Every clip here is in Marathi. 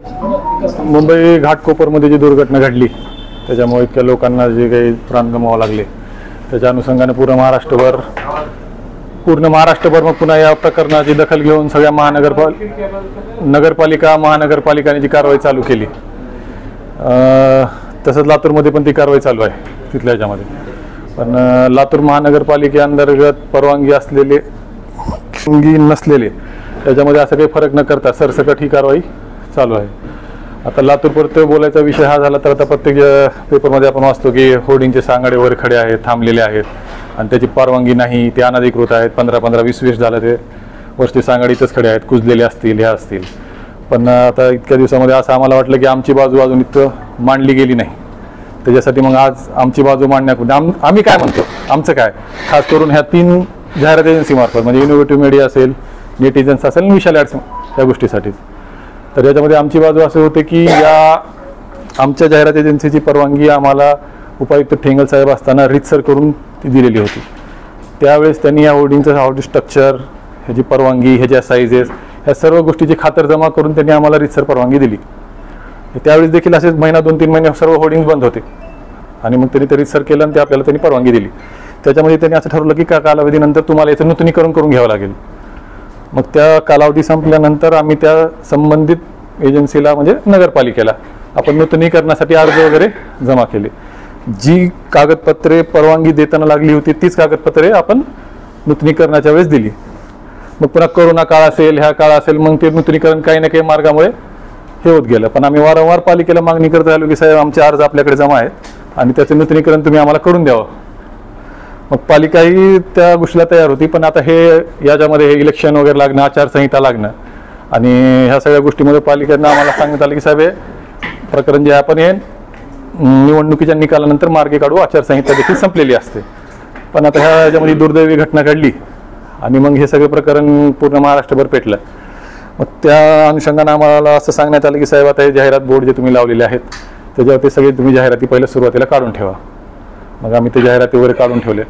मुंबई घाटकोपरमध्ये जी दुर्घटना घडली त्याच्यामुळे इतक्या लोकांना जे काही प्राण गमवावे लागले त्याच्या अनुषंगाने पूर्ण महाराष्ट्रभर मग पुन्हा या प्रकरणाची दखल घेऊन सगळ्या महानगरपालिकांनी जी कारवाई चालू केली। तसंच लातूरमध्ये पण ती कारवाई चालू आहे तिथल्या ह्याच्यामध्ये। पण लातूर महानगरपालिकेअंतर्गत परवानगी असलेले नसलेले त्याच्यामध्ये असं काही फरक न करता सरसकट ही कारवाई चालू आहे। आता लातूरपर्यंत बोलायचा विषय हा झाला तर आता प्रत्येक पेपरमध्ये आपण वाचतो की होर्डिंगचे सांगाडे वर खडे आहेत, थांबलेले आहेत आणि त्याची परवानगी नाही, ते अनधिकृत आहेत। 15-15, 20-20 झालं ते वर्षी सांगाडीतच खडे आहेत, कुजलेले असतील, ह्या असतील। पण आता इतक्या दिवसामध्ये असं आम्हाला वाटलं की आमची बाजू अजून इतकं मांडली गेली नाही। त्याच्यासाठी मग आज आमची बाजू मांडण्यापूर्वी आम्ही काय म्हणतो, आमचं काय, खास करून ह्या 3 जाहिरात एजन्सीमार्फत म्हणजे इनोव्हेटिव्ह मीडिया असेल, नेटिझन्स असेल, विशाल ॲड्स या गोष्टीसाठी। तर याच्यामध्ये आमची बाजू असे होते की या आमच्या जाहिरात एजन्सीची परवानगी आम्हाला उपायुक्त ठेंगल साहेब असताना रीतसर करून ती दिलेली होती। त्यावेळेस त्यांनी या होर्डिंगचं होर्डिंग स्ट्रक्चर, ह्याची परवानगी, ह्याच्या साईजेस, ह्या सर्व गोष्टीची खातरजमा करून त्यांनी आम्हाला रीतसर परवानगी दिली। त्यावेळेस देखील असेच महिना 2-3 महिने सर्व होर्डिंग बंद होते आणि मग त्यांनी ते रीतसर केलं आणि ते आपल्याला त्यांनी परवानगी दिली। त्याच्यामध्ये त्यांनी असं ठरवलं की कालावधीनंतर तुम्हाला याचं नूतनीकरण करून घ्यावं लागेल। मग त्या कालावधी संपल्यानंतर आम्ही त्या संबंधित एजन्सीला म्हणजे नगरपालिकेला आपण नूतनीकरणासाठी अर्ज वगैरे जमा केले। जी कागदपत्रे परवानगी देताना लागली होती तीच कागदपत्रे आपण नूतनीकरणाच्या वेळेस दिली। मग पुन्हा कोरोना काळ असेल, ह्या काळ असेल, मग ते नूतनीकरण काही ना काही मार्गामुळे हे होत गेलं। पण आम्ही वारंवार पालिकेला मागणी करत राहिलो की साहेब आमचे अर्ज आपल्याकडे जमा आहेत आणि त्याचं नूतनीकरण तुम्ही आम्हाला करून द्यावं। मग पालिकाही त्या गोष्टीला तयार होती। पण आता हे याच्यामध्ये हे इलेक्शन वगैरे लागणं, आचारसंहिता लागणं आणि ह्या सगळ्या गोष्टीमध्ये पालिकेनं आम्हाला सांगण्यात आलं की साहेब हे प्रकरण जे आपण हे निवडणुकीच्या निकालानंतर मार्गी काढू, आचारसंहिता देखील संपलेली असते। पण आता ह्याच्यामध्ये दुर्दैवी घटना घडली आणि मग हे सगळं प्रकरण पूर्ण महाराष्ट्रभर पेटलं। मग त्या अनुषंगाने आम्हाला असं सांगण्यात आलं की साहेब आता हे जाहिरात बोर्ड जे तुम्ही लावलेले आहेत त्याच्यावर ते सगळे तुम्ही जाहिराती पहिल्या सुरुवातीला काढून ठेवा। मग आम्ही ते जाहिराती वगैरे काढून ठेवले।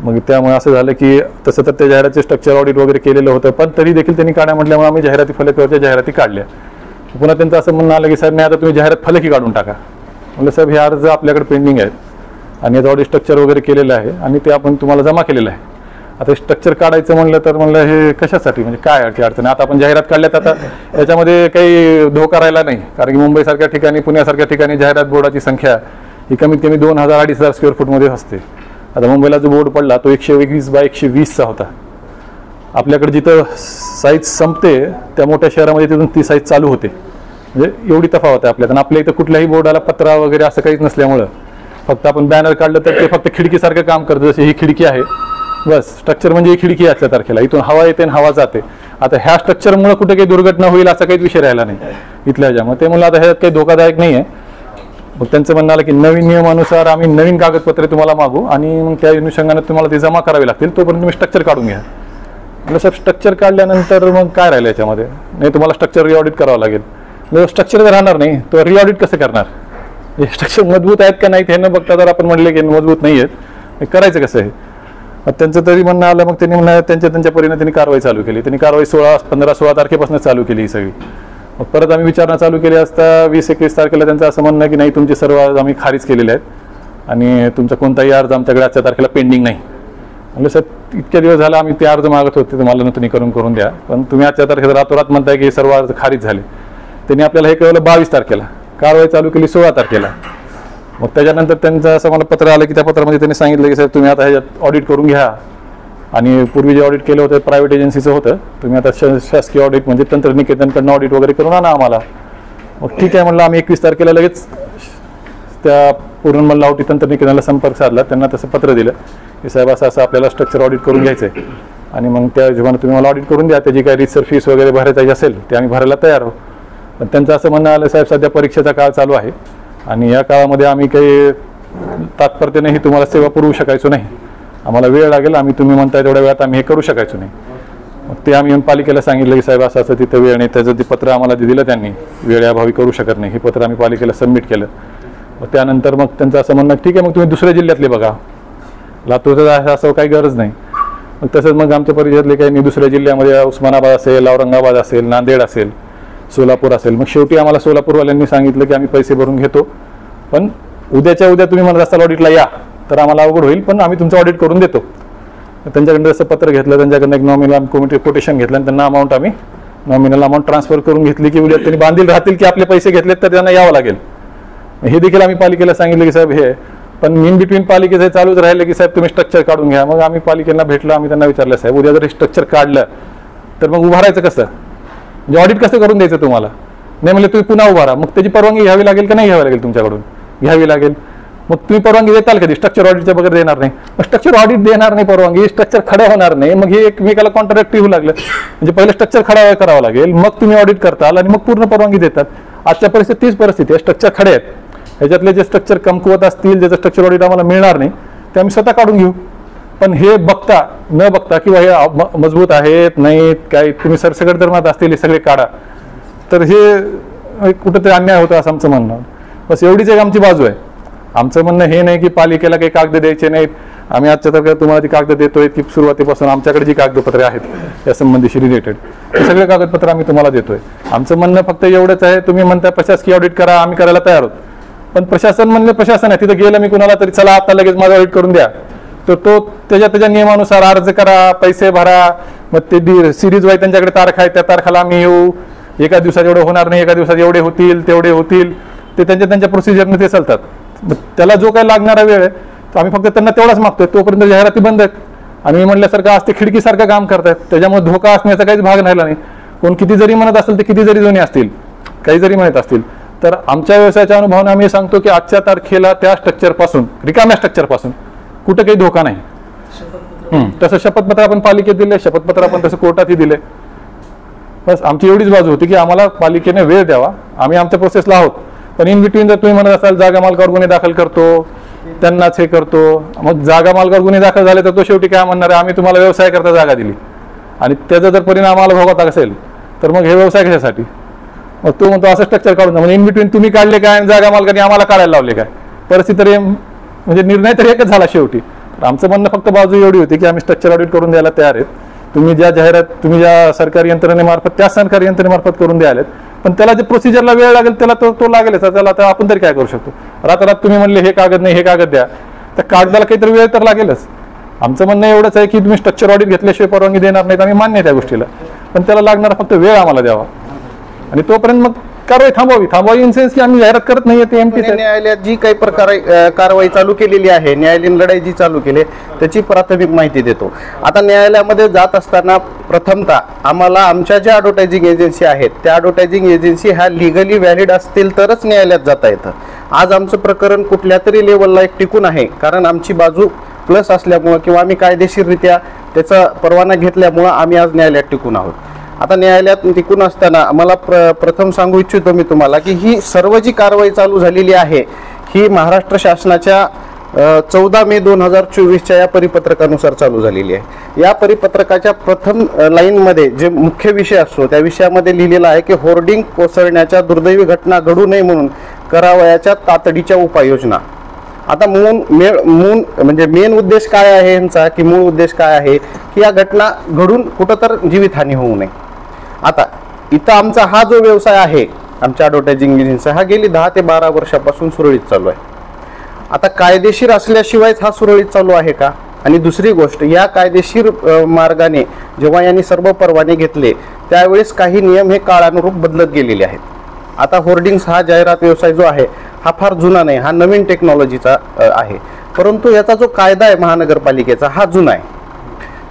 मग त्यामुळे असं झालं की तसं तर त्या जाहिरातीचे स्ट्रक्चर ऑडिट वगैरे केलेलं होतं, पण तरी देखील त्यांनी काढा म्हटल्यामुळे आम्ही जाहिराती फलकावरच्या जाहिराती काढल्या। पुन्हा त्यांचं असं म्हणणं आलं की साहेब नाही आता तुम्ही जाहिरात फलकही काढून टाका। म्हणजे साहेब हे अर्ज आपल्याकडे पेंडिंग आहेत आणि याचं ऑडिट स्ट्रक्चर वगैरे केलेलं आहे आणि ते आपण तुम्हाला जमा केलेलं आहे। आता स्ट्रक्चर काढायचं म्हणलं तर म्हणलं हे कशासाठी, म्हणजे काय अडचण। आता आपण जाहिरात काढल्यात, आता याच्यामध्ये काही धोका राहिला नाही, कारण की मुंबईसारख्या ठिकाणी, पुण्यासारख्या ठिकाणी जाहिरात बोर्डाची संख्या ही कमीत कमी 2000-2500 स्क्वेअर फूटमध्ये असते। आता मुंबईला जो बोर्ड पडला तो 121 बाय 120चा होता। आपल्याकडे जिथं साईज संपते त्या मोठ्या शहरामध्ये तिथून ती साईज चालू होते, म्हणजे एवढी तफावत आहे आपल्यात। आणि आपल्या इथं कुठल्याही बोर्डाला पत्रा वगैरे असं काहीच नसल्यामुळं फक्त आपण बॅनर काढलं तर ते फक्त खिडकीसारखं काम करतं। जशी ही खिडकी आहे, बस स्ट्रक्चर म्हणजे ही खिडकी आजच्या तारखेला, इथून हवा येते आणि हवा जाते। आता ह्या स्ट्रक्चरमुळे कुठे काही दुर्घटना होईल असा काहीच विषय राहिला नाही इथल्या ह्याच्यामुळे। ते म्हणलं आता ह्यात काही धोकादायक नाही आहे। मग त्यांचं म्हणणं आलं की नवीन नियमानुसार आम्ही नवीन कागदपत्रे तुम्हाला मागू आणि मग त्या अनुषंगाने तुम्हाला ते जमा करावे लागतील, तोपर्यंत तुम्ही स्ट्रक्चर काढून घ्या। म्हणजे साहेब स्ट्रक्चर काढल्यानंतर मग काय राहिलं याच्यामध्ये, नाही तुम्हाला स्ट्रक्चर रिऑडिट करावं लागेल। म्हणजे स्ट्रक्चर जर राहणार नाही तो रिऑडिट कसं करणार, हे स्ट्रक्चर मजबूत आहेत का नाहीत हे न बघता जर आपण म्हणले की मजबूत नाही आहेत, करायचं कसं आहे। मग त्यांचं तरी म्हणणं आलं, मग त्यांनी म्हणणं त्यांच्या परीने त्यांनी कारवाई चालू केली। त्यांनी कारवाई 15-16 तारखेपासून चालू केली ही सगळी। मग परत आम्ही विचारणा चालू केली असता 20-21 तारखेला त्यांचं असं म्हणणं की नाही तुमचे सर्व अर्ज आम्ही खारिज केलेले आहेत आणि तुमचा कोणताही अर्ज आमच्याकडे आजच्या तारखेला पेंडिंग नाही। म्हणजे सर इतक्या दिवस झाला आम्ही ते अर्ज मागत होते तुम्हाला नूतनीकरण करून द्या, पण तुम्ही आजच्या तारखेला रातोरात म्हणताय की सर्व अर्ज खारिज झाले। त्यांनी आपल्याला हे कळवलं 22 तारखेला, कारवाई चालू केली 16 तारखेला। मग त्याच्यानंतर त्यांचं असं मला पत्र आलं की त्या पत्रामध्ये त्यांनी सांगितलं की साहेब तुम्ही आता ह्याच्यात ऑडिट करून घ्या आणि पूर्वी जे ऑडिट केलं होतं प्रायव्हेट एजन्सीचं होतं, तुम्ही आता शासकीय ऑडिट म्हणजे तंत्रनिकेतनकडनं ऑडिट वगैरे करून आणा आम्हाला। मग ठीक आहे म्हणलं, आम्ही 21 तारखेला लगेच त्या पूर्ण लावटी तंत्रनिकेतनला संपर्क साधला, त्यांना तसं पत्र दिलं की साहेब असं आपल्याला स्ट्रक्चर ऑडिट करून घ्यायचं आहे आणि मग त्या हिशोबाने तुम्ही मला ऑडिट करून द्या, त्याची काही रीतसर फीस वगैरे भरायची असेल ते आम्ही भरायला तयार आहोत। पण त्यांचं असं म्हणणं आलं साहेब सध्या परीक्षेचा काळ चालू आहे आणि या काळामध्ये आम्ही काही तात्पर्यानेही तुम्हाला सेवा पुरवू शकायचो नाही, आम्हाला वेळ लागेल, आम्ही तुम्ही म्हणताय तेवढ्या वेळात आम्ही हे करू शकायचो नाही। मग ते आम्ही पालिकेला सांगितलं की साहेब असं तिथं वेळ नाही, त्याचं ते पत्र आम्हाला दिलं त्यांनी, वेळेअभावी करू शकत नाही, हे पत्र आम्ही पालिकेला सबमिट केलं। मग त्यानंतर मग त्यांचं असं म्हणणं ठीक आहे मग तुम्ही दुसऱ्या जिल्ह्यातले बघा, लातूरचं असं काही गरज नाही। मग तसंच मग आमच्या परिसरातले काही दुसऱ्या जिल्ह्यामध्ये उस्मानाबाद असेल, औरंगाबाद असेल, नांदेड असेल, सोलापूर असेल. मग शेवटी आम्हाला सोलापूरवाल्यांनी सांगितलं की आम्ही पैसे भरून घेतो, पण उद्याच्या उद्या तुम्ही म्हणत असाल ऑडिटला या तर आम्हाला अवघड होईल, पण आम्ही तुमचं ऑडिट करून देतो. त्यांच्याकडनं असं पत्र घेतलं, त्यांच्याकडनं एक नॉमिनल कोटेशन घेतलं आणि त्यांना अमाऊंट आम्ही नॉमिनल अमाऊंट ट्रान्सफर करून घेतली की उद्या त्यांनी बांधील राहतील की आपले पैसे घेतलेत तर त्यांना यावं लागेल. हे देखील आम्ही पालिकेला सांगितलं की साहेब हे, पण इन बिटवीन पालिकेचं चालूच राहिलं की साहेब तुम्ही स्ट्रक्चर काढून घ्या. मग आम्ही पालिकेला भेटलो, आम्ही त्यांना विचारलं साहेब उद्या जर स्ट्रक्चर काढलं तर मग उभारायचं कसं, म्हणजे ऑडिट कसं करून द्यायचं तुम्हाला. नाही म्हणजे तुम्ही पुन्हा उभारा, मग त्याची परवानगी घ्यावी लागेल का नाही घ्यावी लागेल, तुमच्याकडून घ्यावी लागेल. मग तुम्ही परवानगी देताल कधी, स्ट्रक्चर ऑडिटच्या बगैर देणार नाही. मग स्ट्रक्चर ऑडिट देणार नाही परवानगी, स्ट्रक्चर खडं होणार नाही, मग हे एकमेकाला कॉन्ट्रॅक्टिव्ह लागलं. म्हणजे पहिले स्ट्रक्चर खडा करावं लागेल, मग तुम्ही ऑडिट करताल आणि मग पूर्ण परवानगी देतात. आजच्या परिस्थितीत तीच परिस्थिती आहे, स्ट्रक्चर खडे आहेत. ह्याच्यातले जे स्ट्रक्चर कमकुवत असतील, ज्याचं स्ट्रक्चर ऑडिट आम्हाला मिळणार नाही ते आम्ही स्वतः काढून घेऊ. पण हे बघता न बघता किंवा हे मजबूत आहेत नाहीत काय, तुम्ही सरसकट जर म्हणत असतील हे सगळे काढा, तर हे कुठंतरी अन्याय होतो असं आमचं म्हणणं. बस एवढीच एक आमची बाजू आहे. आमचं म्हणणं हे नाही की पालिकेला काही कागद द्यायचे नाहीत, आम्ही आजच्या तारखेला तुम्हाला ती कागद देतोय की सुरुवातीपासून आमच्याकडे जी कागदपत्रे आहेत या संबंधीशी रिलेटेड हे सगळे कागदपत्र आम्ही तुम्हाला देतोय. आमचं म्हणणं फक्त एवढंच आहे, तुम्ही म्हणता प्रशासकीय ऑडिट करा, आम्ही करायला तयार आहोत, पण प्रशासन म्हणलं प्रशासन आहे, तिथं गेलं मी कुणाला तरी चला आता लगेच माझं ऑडिट करून द्या, तर तो त्याच्या नियमानुसार अर्ज करा, पैसे भरा, मग ते सिरीज वाईज त्यांच्याकडे तारखा आहे, त्या तारखाला आम्ही येऊ, एका दिवसात एवढं होणार नाही, एका दिवसात एवढे होतील तेवढे होतील, ते त्यांच्या प्रोसिजरने ते चालतात. त्याला जो काही लागणारा वेळ आहे तर आम्ही फक्त त्यांना तेवढाच मागतोय, तोपर्यंत जाहिराती बंद आहेत. आणि मी म्हटल्यासारखं आज ते खिडकीसारखं काम करतात, त्याच्यामुळे धोका असण्याचा काहीच भाग राहिला नाही. कोण किती जरी म्हणत असेल, ते किती जरी जुने असतील, काही जरी म्हणत असतील, तर आमच्या व्यवसायाच्या अनुभवाने आम्ही सांगतो की आजच्या तारखेला त्या स्ट्रक्चरपासून, रिकाम्या स्ट्रक्चरपासून कुठं काही धोका नाही. तसं शपथपत्र आपण पालिकेत दिले, शपथपत्र आपण तसं कोर्टातही दिले. बस आमची एवढीच बाजू होती की आम्हाला पालिकेने वेळ द्यावा, आम्ही आमच्या प्रोसेसला आहोत. पण इन बिटवीन जर तुम्ही म्हणत असाल जागा मालकावर गुन्हे दाखल करतो, त्यांनाच हे करतो, मग जागा मालकावर गुन्हे दाखल झाले तर तो शेवटी काय म्हणणार आहे, आम्ही तुम्हाला व्यवसाय करता जागा दिली आणि त्याचा जर परिणाम आम्हाला भोगावा असेल तर मग हे व्यवसाय कशासाठी. मग तो म्हणतो असं स्ट्रक्चर काढून, म्हणजे इन बिटवीन तुम्ही काढले काय आणि जागा मालकाने आम्हाला काढायला लावले काय, परिस्थिती तरी म्हणजे निर्णय तर एकच झाला शेवटी. आमचं म्हणणं फक्त बाजू एवढी होती की आम्ही स्ट्रक्चर ऑडिट करून द्यायला तयार आहेत. तुम्ही ज्या सरकारी यंत्रणेमार्फत त्या सरकारी यंत्रणेमार्फत करून द्यायलेत, पण त्याला जे प्रोसिजरला वेळ लागेल त्याला तो लागेलच. त्याला आता आपण तरी काय करू शकतो. रात्रात तुम्ही म्हणले हे कागद नाही हे कागद द्या, त्या कागदाला काहीतरी वेळ तर लागेलच. आमचं म्हणणं एवढंच आहे की तुम्ही स्ट्रक्चर ऑडिट घेतल्याशिवाय परवानगी देणार नाहीत, आम्ही मान्य आहे त्या गोष्टीला, पण त्याला लागणारा फक्त वेळ आम्हाला द्यावा आणि तोपर्यंत मग कारवाई थांबवावी इन सेन्स की आम्ही जाहिरात करत नाहीये ते एमटी. न्यायालयात जी काही कारवाई चालू केलेली आहे, न्यायालयीन लढाई जी चालू केली त्याची प्राथमिक माहिती देतो. आता न्यायालयामध्ये जात असताना प्रथमतः आम्हाला आमच्या ज्या ॲडव्हर्टायझिंग एजन्सी आहेत त्या ॲडव्हर्टायझिंग एजन्सी ह्या लिगली व्हॅलिड असतील तरच न्यायालयात जाता येतं. आज आमचं प्रकरण कुठल्या तरी लेवलला एक टिकून आहे, कारण आमची बाजू प्लस असल्यामुळं किंवा आम्ही कायदेशीररित्या त्याचा परवाना घेतल्यामुळं आम्ही आज न्यायालयात टिकून आहोत. आता न्यायालयात टिकून असताना मला प्रथम सांगू इच्छितो मी तुम्हाला की ही सर्व जी कारवाई चालू झालेली आहे ही महाराष्ट्र शासनाच्या 14 मे 2024च्या या परिपत्रकानुसार चालू झालेली आहे. या परिपत्रकाच्या प्रथम लाईनमध्ये जे मुख्य विषय असतो त्या विषयामध्ये लिहिलेलं आहे की होर्डिंग कोसळण्याच्या दुर्दैवी घटना घडू नये म्हणून करावयाच्या तातडीच्या उपाययोजना. आता म्हणजे मेन उद्देश काय आहे यांचा, की मूळ उद्देश काय आहे की या घटना घडून कुठं तर जीवितहानी होऊ नये. आता इथं आमचा हा जो व्यवसाय आहे आमच्या ॲडव्हर्टायझिंग एजन्सी हा गेली 10 ते 12 वर्षापासून सुरळीत चालू आहे. आता कायदेशीर असल्याशिवायच हा सुरळीत चालू आहे का. आणि दुसरी गोष्ट, या कायदेशीर मार्गाने जेव्हा यांनी सर्व परवाने घेतले त्यावेळेस काही नियम हे काळानुरूप बदलत गेलेले आहेत. आता होर्डिंग्स हा जाहिरात व्यवसाय जो आहे हा फार जुना नाही, हा नवीन टेक्नॉलॉजीचा आहे, परंतु याचा जो कायदा आहे महानगरपालिकेचा हा जुना आहे.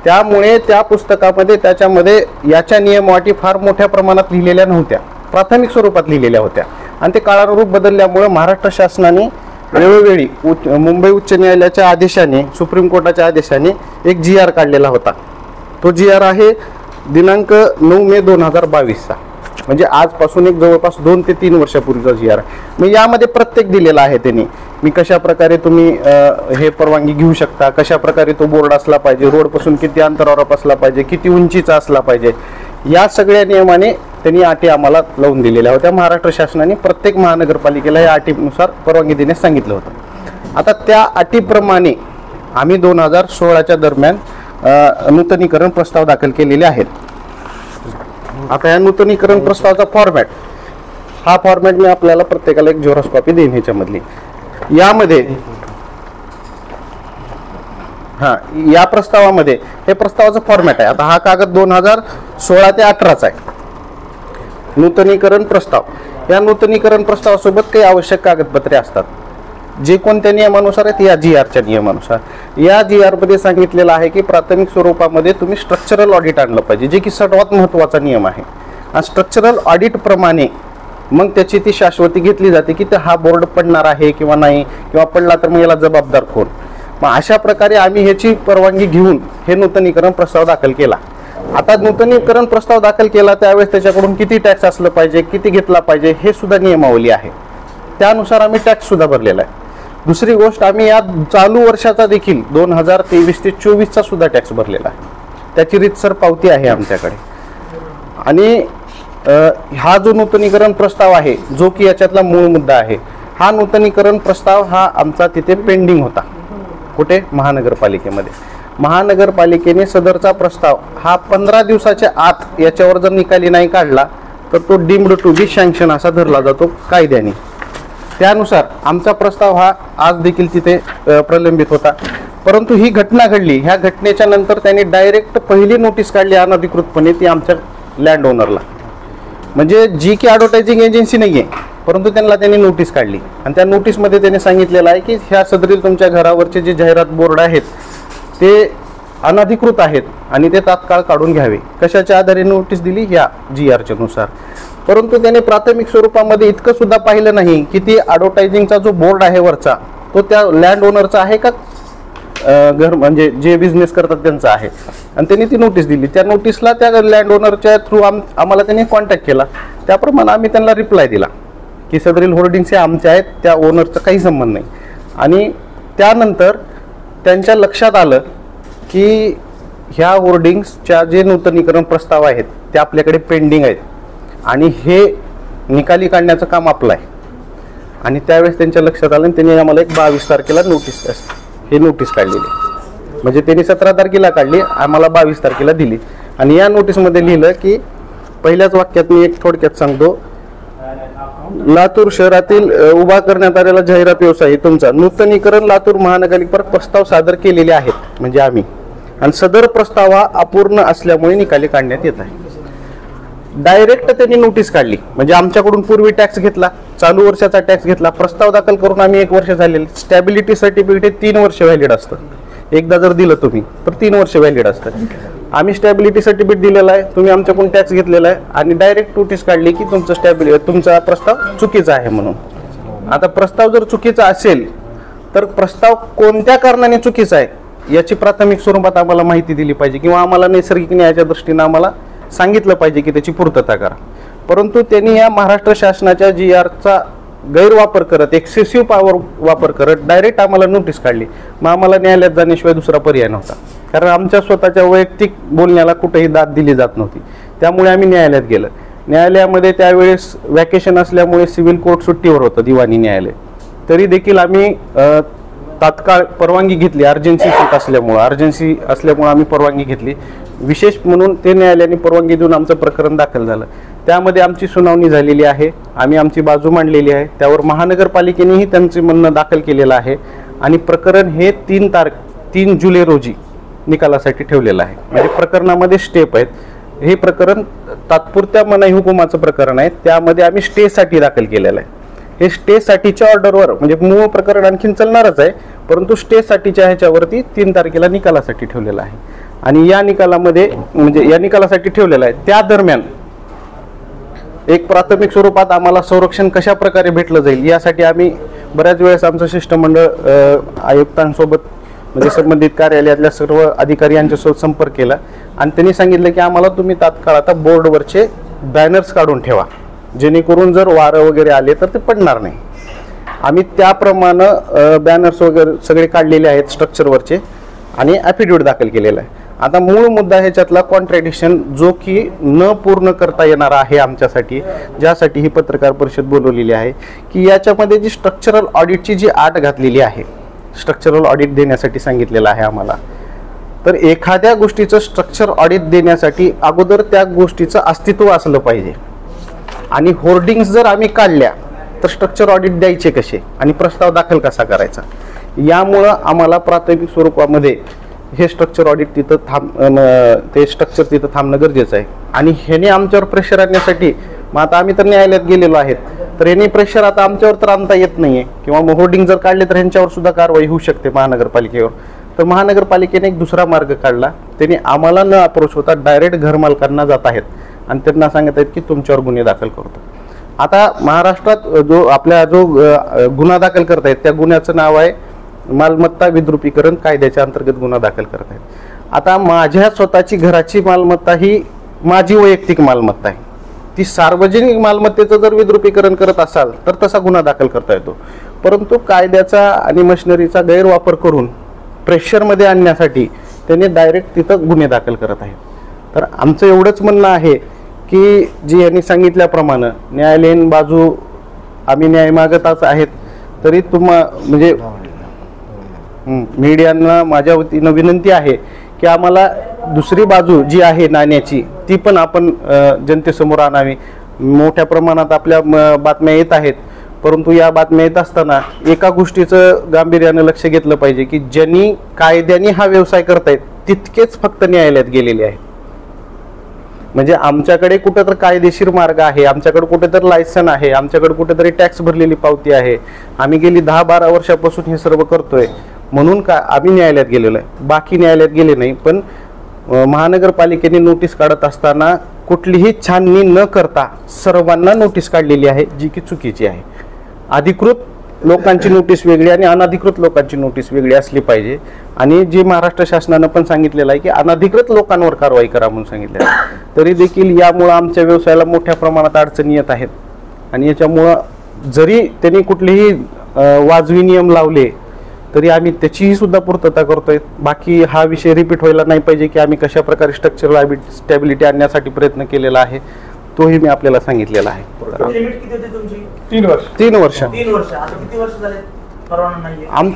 त्यामुळे त्या पुस्तकामध्ये त्याच्यामध्ये याच्या नियमअटी फार मोठ्या प्रमाणात लिहिलेल्या नव्हत्या, प्राथमिक स्वरूपात लिहिलेल्या होत्या आणि ते काळानुरूप बदलल्यामुळे महाराष्ट्र शासनाने वेळोवेळी मुंबई उच्च न्यायालयाच्या आदेशाने, सुप्रीम कोर्टाच्या आदेशाने एक GR काढलेला होता. तो GR आहे दिनांक 9 मे 2022चा, म्हणजे आजपासून एक जवळपास 2 ते 3 वर्षापूर्वीचा GR आहे. मग यामध्ये प्रत्येक दिलेला आहे त्यांनी, मी कशा प्रकारे तुम्ही हे परवानगी घेऊ शकता, कशा प्रकारे तो बोर्ड असला पाहिजे, रोडपासून किती अंतरावर असला पाहिजे, किती उंचीचा असला पाहिजे, या सगळ्या नियमाने त्यांनी अटी आम्हाला लावून दिलेल्या होत्या. महाराष्ट्र शासनाने प्रत्येक महानगरपालिकेला या अटीनुसार परवानगी देण्यास सांगितलं होतं. आता त्या अटीप्रमाणे आम्ही 2016च्या दरम्यान नूतनीकरण प्रस्ताव दाखल केलेले आहेत. आता या नूतनीकरण प्रस्तावाचा फॉर्मॅट, हा फॉर्मॅट मी आपल्याला प्रत्येकाला एक झेरॉक्स कॉपी देईन ह्याच्यामधली. यामध्ये या प्रस्तावामध्ये हे प्रस्तावाचं फॉर्मॅट आहे. आता हा कागद 2016 ते 18चा आहे. नूतनीकरण प्रस्ताव, या नूतनीकरण प्रस्तावासोबत काही आवश्यक कागदपत्रे असतात जे कोणत्या नियमानुसार आहेत, या GRच्या नियमानुसार. या GR मध्ये सांगितलेलं आहे की प्राथमिक स्वरूपामध्ये तुम्ही स्ट्रक्चरल ऑडिट आणलं पाहिजे, जे की सर्वात महत्त्वाचा नियम आहे. आणि स्ट्रक्चरल ऑडिट प्रमाणे मग त्याची ती शाश्वती घेतली जाते की हा बोर्ड पडणार आहे किंवा नाही, किंवा पडला तर मग याला जबाबदार कोण. मग अशा प्रकारे आम्ही ह्याची परवानगी घेऊन हे नूतनीकरण प्रस्ताव दाखल केला. आता नूतनीकरण प्रस्ताव दाखल केला त्यावेळेस त्याच्याकडून किती टॅक्स असलं पाहिजे, किती घेतला पाहिजे, हे सुद्धा नियमावली आहे. त्यानुसार आम्ही टॅक्स सुद्धा भरलेला आहे. दुसरी गोष्ट, आम्ही या चालू वर्षाचा देखील 2023 ते 24चा सुद्धा टॅक्स भरलेला आहे. त्याची रीतसर पावती आहे आमच्याकडे. आणि हा जो नूतनीकरण प्रस्ताव आहे, जो की याच्यातला मूळ मुद्दा आहे, हा नूतनीकरण प्रस्ताव हा आमचा तिथे पेंडिंग होता. कुठे? महानगरपालिकेमध्ये. महानगरपालिकेने सदरचा प्रस्ताव हा 15 दिवसाच्या आत याच्यावर जर निकाली नाही काढला तर तो डीम्ड टू बी सँक्शन असा धरला जातो कायद्याने. त्यानुसार आमचा प्रस्ताव हा आज देखील तिथे प्रलंबित होता. परंतु ही घटना घडली. ह्या घटनेच्या नंतर त्यांनी डायरेक्ट पहिली नोटीस काढली अनधिकृतपणे, ती आमच्या लँड ओनरला. म्हणजे जी की ॲडव्हर्टायझिंग एजन्सी नाही आहे, परंतु त्यांनी नोटीस काढली. आणि त्या नोटीसमध्ये त्यांनी सांगितलेलं आहे की ह्या सदरील तुमच्या घरावरचे जे जाहिरात बोर्ड आहेत ते अनधिकृत आहेत आणि ते तात्काळ काढून घ्यावे. कशाच्या आधारे नोटीस दिली? या GRच्या नुसार. परंतु त्याने प्राथमिक स्वरूपामध्ये इतकं सुद्धा पाहिलं नाही की ती ॲडव्हर्टायझिंगचा जो बोर्ड आहे वरचा, तो त्या लँड ओनरचा आहे का घर म्हणजे जे बिझनेस करतात त्यांचा आहे. आणि त्यांनी ती नोटीस दिली. त्या नोटीसला त्या लँड ओनरच्या थ्रू आम्हाला त्यांनी कॉन्टॅक्ट केला. त्याप्रमाणे आम्ही त्यांना रिप्लाय दिला की सदरील होर्डिंग्स हे आमचे आहेत, त्या ओनरचा काही संबंध नाही. आणि त्यानंतर त्यांच्या लक्षात आलं की ह्या होर्डिंग्सच्या जे नूतनीकरण प्रस्ताव आहेत ते आपल्याकडे पेंडिंग आहेत आणि हे निकाली काढण्याचं काम आपलं आहे. आणि त्यावेळेस त्यांच्या लक्षात आलं आणि त्यांनी आम्हाला एक 22 तारखेला नोटीस काढलेली. म्हणजे त्यांनी 17 तारखेला काढली, आम्हाला 22 तारखेला दिली. आणि या नोटीसमध्ये लिहिलं की पहिल्याच वाक्यात मी एक थोडक्यात सांगतो, लातूर शहरातील उभा करण्यात आलेला जाहिरात व्यवसाय तुमचा नूतनीकरण लातूर महानगरपालिकेवर प्रस्ताव सादर केलेले आहेत म्हणजे आम्ही, आणि सदर प्रस्ताव हा अपूर्ण असल्यामुळे निकाली काढण्यात येत आहे. डायरेक्ट त्यांनी नोटीस काढली. म्हणजे आमच्याकडून पूर्वी टॅक्स घेतला, चालू वर्षाचा टॅक्स घेतला, प्रस्ताव दाखल करून आम्ही 1 वर्ष झालेले. स्टॅबिलिटी सर्टिफिकेट हे 3 वर्ष व्हॅलिड असतं. एकदा जर दिलं तुम्ही तर 3 वर्ष व्हॅलिड असतं. आम्ही स्टॅबिलिटी सर्टिफिकेट दिलेला आहे, तुम्ही आमच्याकडून टॅक्स घेतलेला आहे आणि डायरेक्ट नोटीस काढली की तुमचा प्रस्ताव चुकीचा आहे म्हणून. आता प्रस्ताव जर चुकीचा असेल तर प्रस्ताव कोणत्या कारणाने चुकीचा आहे याची प्राथमिक स्वरूपात आम्हाला माहिती दिली पाहिजे, किंवा आम्हाला नैसर्गिक न्यायाच्या दृष्टीने आम्हाला सांगितलं पाहिजे की त्याची पूर्तता करा. परंतु त्यांनी या महाराष्ट्र शासनाच्या GRचा गैरवापर करत, एक्सेसिव्ह पॉवर वापर करत डायरेक्ट आम्हाला नोटीस काढली. मग आम्हाला न्यायालयात जाण्याशिवाय दुसरा पर्याय नव्हता, कारण आमच्या स्वतःच्या वैयक्तिक बोलण्याला कुठेही दाद दिली जात नव्हती. त्यामुळे आम्ही न्यायालयात गेलो. न्यायालयामध्ये त्यावेळेस वॅकेशन असल्यामुळे सिव्हिल कोर्ट सुट्टीवर होतं, दिवाणी न्यायालय. तरी देखील आम्ही तात्काळ परवानगी घेतली. अर्जन्सी असल्यामुळे आम्ही परवानगी घेतली. विशेष म्हणून ते न्यायालयाने परवानगी देऊन आमचं प्रकरण दाखल झालं. त्यामध्ये आमची सुनावणी झालेली आहे, आम्ही आमची बाजू मांडलेली आहे. त्यावर महानगरपालिकेनेही त्यांचे म्हणणं दाखल केलेलं आहे आणि प्रकरण हे 3 जुलै रोजी निकालासाठी ठेवलेलं आहे. म्हणजे प्रकरणामध्ये स्टेप आहेत. हे प्रकरण तात्पुरत्या मनाई हुकुमाचं प्रकरण आहे, त्यामध्ये आम्ही स्टेसाठी दाखल केलेलं आहे. हे स्टेसाठीच्या ऑर्डरवर, म्हणजे मूळ प्रकरण आणखीन चालणारच आहे, परंतु स्टेसाठीच्या ह्याच्यावरती 3 तारखेला निकालासाठी ठेवलेलं आहे. आणि या निकालामध्ये म्हणजे या निकालासाठी ठेवलेलं आहे त्या दरम्यान एक प्राथमिक स्वरूपात आम्हाला संरक्षण कशा प्रकारे भेटलं जाईल यासाठी आम्ही बऱ्याच वेळेस आमचं शिष्टमंडळ आयुक्तांसोबत म्हणजे संबंधित कार्यालयातल्या सर्व अधिकारी यांच्यासोबत संपर्क केला आणि त्यांनी सांगितलं की आम्हाला तुम्ही तात्काळ आता बोर्डवरचे बॅनर्स काढून ठेवा, जेणेकरून जर वारं वगैरे आले तर ते पडणार नाही. आम्ही त्याप्रमाणे बॅनर्स वगैरे सगळे काढलेले आहेत स्ट्रक्चरवरचे आणि ॲफिडेविट दाखल केलेला आहे. आता मूळ मुद्दा ह्याच्यातला कॉन्ट्रॅडिक्शन जो की न पूर्ण करता येणारा आहे आमच्यासाठी, ज्यासाठी ही पत्रकार परिषद बोलवलेली आहे, की याच्यामध्ये जी स्ट्रक्चरल ऑडिटची जी आट घातलेली आहे, स्ट्रक्चरल ऑडिट देण्यासाठी सांगितलेलं आहे आम्हाला, तर एखाद्या गोष्टीचं स्ट्रक्चर ऑडिट देण्यासाठी अगोदर त्या गोष्टीचं अस्तित्व असलं पाहिजे. आणि होर्डिंग्स जर आम्ही काढल्या तर स्ट्रक्चर ऑडिट द्यायचे कसे आणि प्रस्ताव दाखल कसा करायचा, यामुळं आम्हाला प्राथमिक स्वरूपामध्ये हे स्ट्रक्चर ऑडिट तिथं ते स्ट्रक्चर तिथं थांबणं गरजेचं आहे. आणि ह्याने आमच्यावर प्रेशर आणण्यासाठी, मग आता आम्ही तर न्यायालयात गेलेलो आहेत, तर ह्याने प्रेशर आता आमच्यावर तर आणता येत नाहीये, किंवा मग होर्डिंग जर काढले तर ह्यांच्यावर सुद्धा कारवाई होऊ शकते महानगरपालिकेवर. तर महानगरपालिकेने एक दुसरा मार्ग काढला, त्यांनी आम्हाला न अप्रोच होता डायरेक्ट घरमालकांना जात आहेत आणि त्यांना सांगत आहेत की तुमच्यावर गुन्हे दाखल करतो. आता महाराष्ट्रात जो गुन्हा दाखल करतायत त्या गुन्ह्याचं नाव आहे मालमत्ता विद्रुपीकरण कायद्याच्या अंतर्गत गुन्हा दाखल करत आहेत. आता माझ्या स्वतःची घराची मालमत्ता ही माझी वैयक्तिक मालमत्ता आहे, ती सार्वजनिक मालमत्तेचं जर विद्रुपीकरण करत असाल तर तसा गुन्हा दाखल करता येतो. परंतु कायद्याचा आणि मशिनरीचा गैरवापर करून प्रेशरमध्ये आणण्यासाठी त्यांनी डायरेक्ट तिथं गुन्हे दाखल करत आहेत. तर आमचं एवढंच म्हणणं आहे की जी यांनी सांगितल्याप्रमाणे न्यायालयीन बाजू आम्ही न्याय मागतच आहेत, तरी म्हणजे मीडियांना माझ्या वतीनं विनंती आहे की आम्हाला दुसरी बाजू जी आहे नाण्याची ती पण आपण जनतेसमोर आणावी. मोठ्या प्रमाणात आपल्या बातम्या येत आहेत, परंतु या बातम्या येत असताना एका गोष्टीचं गांभीर्यानं लक्ष घेतलं पाहिजे की ज्यांनी कायद्याने हा व्यवसाय करतायत तितकेच फक्त न्यायालयात गेलेले आहेत. म्हणजे आमच्याकडे कुठेतरी कायदेशीर मार्ग आहे, आमच्याकडे कुठेतरी लायसन आहे, आमच्याकडे कुठेतरी टॅक्स भरलेली पावती आहे, आम्ही गेली 10-12 वर्षापासून हे सर्व करतोय म्हणून का आम्ही न्यायालयात गेलेलो आहे. बाकी न्यायालयात गेले नाही. पण महानगरपालिकेने नोटीस काढत असताना कुठलीही छाननी न करता सर्वांना नोटीस काढलेली आहे, जी की चुकीची आहे. अधिकृत लोकांची नोटीस वेगळी आणि अनधिकृत लोकांची नोटीस वेगळी असली पाहिजे. आणि जी महाराष्ट्र शासनानं पण सांगितलेलं आहे की अनधिकृत लोकांवर कारवाई करा म्हणून सांगितलेलं आहे, तरी देखील यामुळं आमच्या व्यवसायाला मोठ्या प्रमाणात अडचणी येत आहेत. आणि याच्यामुळं जरी त्यांनी कुठलेही वाजवी नियम लावले तरी आम्ही त्याचीही सुद्धा पूर्तता करतोय. बाकी हा विषय रिपीट व्हायला नाही पाहिजे की आम्ही कशा प्रकारे स्ट्रक्चरल स्टॅबिलिटी आणण्यासाठी प्रयत्न केलेला आहे, तोही मी आपल्याला सांगितलेला आहे. 3 वर्ष. 3 वर्ष. आता किती वर्ष झाले परवाना नाहीये?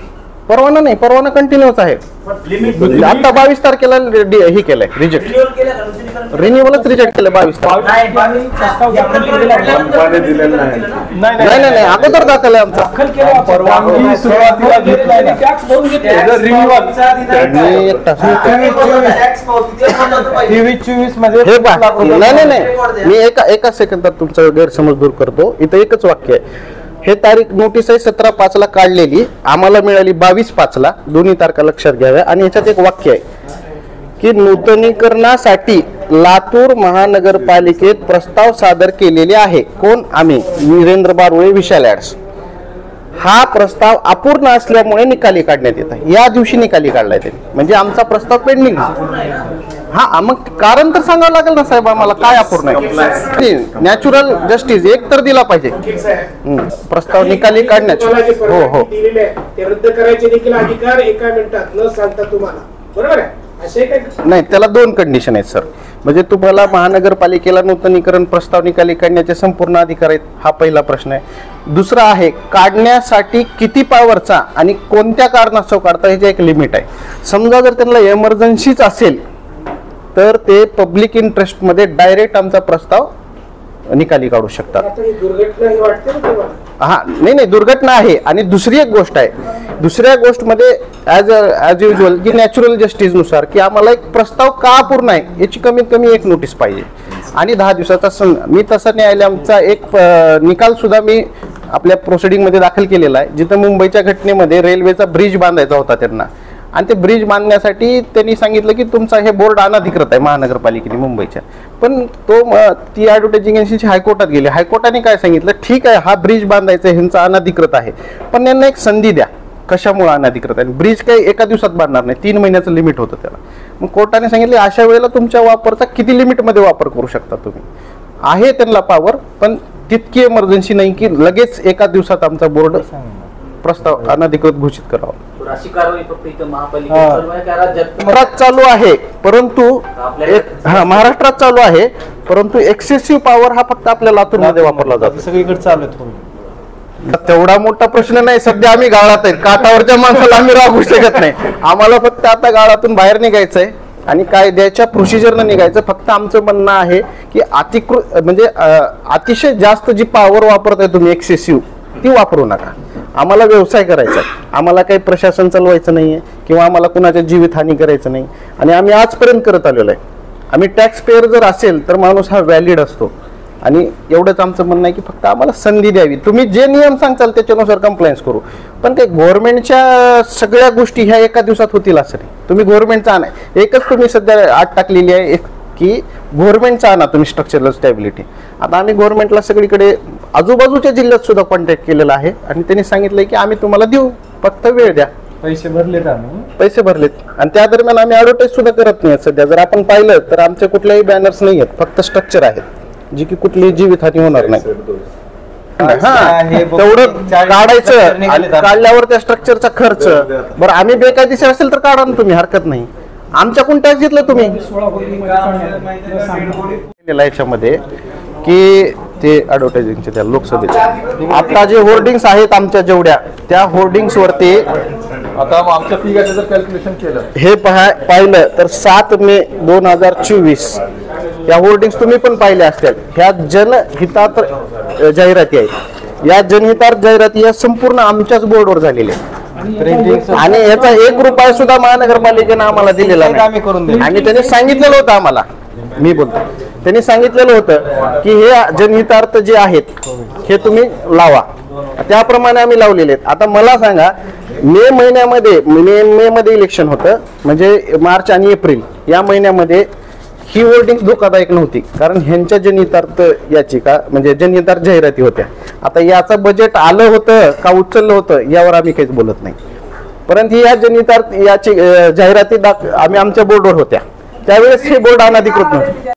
परवाना नाही, परवाना कंटिन्यूच आहे. आता 22 तारखेला हे केलंय रिजेक्ट, रिन्युअलच रिजेक्ट केलं 22 तारखेला. नाही अगोदर दाखल आहे आमचा. नाही मी एका सेकंदात तुमचा गैरसमज दूर करतो. इथं एकच वाक्य आहे. हे तारीख नोटीस आहे 17/5 ला काढलेली, आम्हाला मिळाली 22/5 ला. दोन्ही तारखा लक्षात घ्याव्या. आणि याच्यात एक वाक्य आहे की नूतनीकरणासाठी लातूर महानगरपालिकेत प्रस्ताव सादर केलेले आहे. कोण? आम्ही, वीरेंद्र बारुळे, विशाल ॲड्स. हा प्रस्ताव अपूर्ण असल्यामुळे निकाली काढण्यात येत आहे. या दिवशी निकाली काढलाय त्यांनी, म्हणजे आमचा प्रस्ताव पेंडिंग. हा, मग कारण तर सांगावं लागेल ना साहेब आम्हाला, काय अपूर्ण आहे. नॅचरल जस्टिस एक तर दिला पाहिजे. प्रस्ताव निकाली काढण्याचे हो रद्द करायचे देखील अधिकार एका मिनिटात न सांगता तुम्हाला, बरोबर आहे? नाही, त्याला 2 कंडिशन आहेत सर. म्हणजे तुम्हाला महानगरपालिकेला नूतनीकरण प्रस्ताव निकाली काढण्याचे संपूर्ण अधिकार आहेत, हा पहिला प्रश्न आहे. दुसरा आहे काढण्यासाठी किती पॉवरचा आणि कोणत्या कारणास्तव काढता, ह्याचे एक लिमिट आहे. समजा जर त्यांना एमर्जन्सीच असेल तर ते पब्लिक इंटरेस्ट मध्ये डायरेक्ट आमचा प्रस्ताव निकाली काढू शकतात. हा नाही दुर्घटना आहे. आणि दुसरी एक गोष्ट आहे, दुसऱ्या गोष्टमध्ये ॲज युजल की नॅचरल जस्टिस नुसार की आम्हाला एक प्रस्ताव का अपूर्ण आहे याची कमीत कमी एक नोटीस पाहिजे आणि 10 दिवसाचा मी तसा न्यायालयाचा एक निकाल सुद्धा मी आपल्या प्रोसिडिंग मध्ये दाखल केलेला आहे, जिथं मुंबईच्या घटनेमध्ये रेल्वेचा ब्रिज बांधायचा होता त्यांना, आणि ते ब्रिज बांधण्यासाठी त्यांनी सांगितलं की तुमचा हे बोर्ड अनधिकृत आहे महानगरपालिकेने मुंबईच्या. पण ती ॲडव्हर्टायझिंग एजन्सी हायकोर्टात गेली. हायकोर्टाने काय सांगितलं, ठीक आहे हा ब्रिज बांधायचा ह्यांचा अनधिकृत आहे, पण यांना एक संधी द्या. कशामुळे अनधिकृत आहे? ब्रिज काही एका दिवसात बांधणार नाही, 3 महिन्याचं लिमिट होतं त्याला. मग कोर्टाने सांगितले अशा वेळेला तुमच्या वापरचा किती लिमिटमध्ये वापर करू शकता तुम्ही. आहे त्यांना पॉवर, पण तितकी इमर्जन्सी नाही की लगेच एका दिवसात आमचा बोर्ड प्रस्ताव अनधिकृत घोषित करावा. अशी कारवाई फक्त इथं महापालिकेत चालू आहे, परंतु महाराष्ट्रात चालू आहे, परंतु एक्सेसिव्ह पॉवर हा फक्त आपल्या लातूरमध्ये वापरला जातो. सगळीकडे चालू आहे. तेवढा मोठा प्रश्न नाही. सध्या आम्ही गाळात आहे, काठावरच्या माणसाला आम्ही राखू शकत नाही. आम्हाला फक्त आता गाळातून बाहेर निघायचंय आणि कायद्याच्या प्रोसिजरनं निघायचं. फक्त आमचं म्हणणं आहे की म्हणजे अतिशय जास्त जी पॉवर वापरताय तुम्ही एक्सेसिव्ह, ती वापरू नका. आम्हाला व्यवसाय करायचा आहे, आम्हाला काही प्रशासन चालवायचं नाहीये किंवा आम्हाला कुणाच्या जीवितहानी करायचं नाही. आणि आम्ही आजपर्यंत करत आलेलो आहे. आम्ही टॅक्स पेअर जर असेल तर माणूस हा व्हॅलिड असतो. आणि एवढंच आमचं म्हणणं आहे की फक्त आम्हाला संधी द्यावी. तुम्ही जे नियम सांगताल त्याच्यानुसार कंप्लायन्स करू. पण काही गव्हर्नमेंटच्या सगळ्या गोष्टी ह्या एका दिवसात होतील असं नाही. तुम्ही गव्हर्नमेंटचा आणा. एकच तुम्ही सध्या आत टाकलेली आहे की गव्हर्नमेंटचा आणा तुम्ही स्ट्रक्चरल स्टॅबिलिटी. आता आम्ही गव्हर्नमेंटला सगळीकडे आजूबाजूच्या जिल्ह्यात सुद्धा कॉन्टॅक्ट केलेला आहे आणि त्यांनी सांगितलंय की आम्ही तुम्हाला देऊ, फक्त वेळ द्या. पैसे भरलेत आम्ही. पैसे भरलेत आणि त्या दरम्यान आम्ही ऍडव्हर्टाईज सुद्धा करत नाही. सध्या जर आपण पाहिलं तर आमचे कुठल्याही बॅनर्स नाही आहेत, फक्त स्ट्रक्चर आहेत जी की कुठलीही जीवितहानी होणार नाही. हा, तेवढं काढायचं आणि काढल्यावर त्या स्ट्रक्चरचा खर्च. बरं, आम्ही बेकायदेशीर असेल तर काढा ना तुम्ही, हरकत नाही. आमच्याकडून टॅक्स घेतलं तुम्ही याच्यामध्ये की ते ऍडव्हर्टायझिंगचे त्या लोकसभेचे आता जे होर्डिंग्स आहेत आमच्या जेवढ्या, त्या होर्डिंग्स वरती आता आमच्या पिकाचं जर कॅल्क्युलेशन केलं, हे पाहिलं तर 7 मे 2024 या होर्डिंग्स तुम्ही पण पाहिल्या असतील. ह्या जनहितात जाहिराती आहेत. या जनहितात जाहिराती या संपूर्ण आमच्याच बोर्डवर झालेल्या आहेत. आणि याचा 1 रुपया सुद्धा महानगरपालिकेनं आम्हाला दिलेला नाही. आणि त्यांनी सांगितलेलं होतं आम्हाला, मी बोलतो, त्यांनी सांगितलेलं होतं की हे जनहितार्थ जे आहेत हे तुम्ही लावा. त्याप्रमाणे आम्ही लावलेले आहेत. आता मला सांगा, मे मध्ये इलेक्शन होतं, म्हणजे मार्च आणि एप्रिल या महिन्यामध्ये ही होर्डिंग धोकादायक नव्हती, कारण ह्यांच्या जनहितार्थ याचिका म्हणजे जनहितार्थ जाहिराती होत्या. आता याचं बजेट आलं होतं का उचललं होतं यावर आम्ही काहीच बोलत नाही. परंतु या जनहितार्थ याची जाहिराती आम्ही आमच्या बोर्डवर होत्या, त्यावेळेस हे बोर्ड अनधिकृत नव्हते.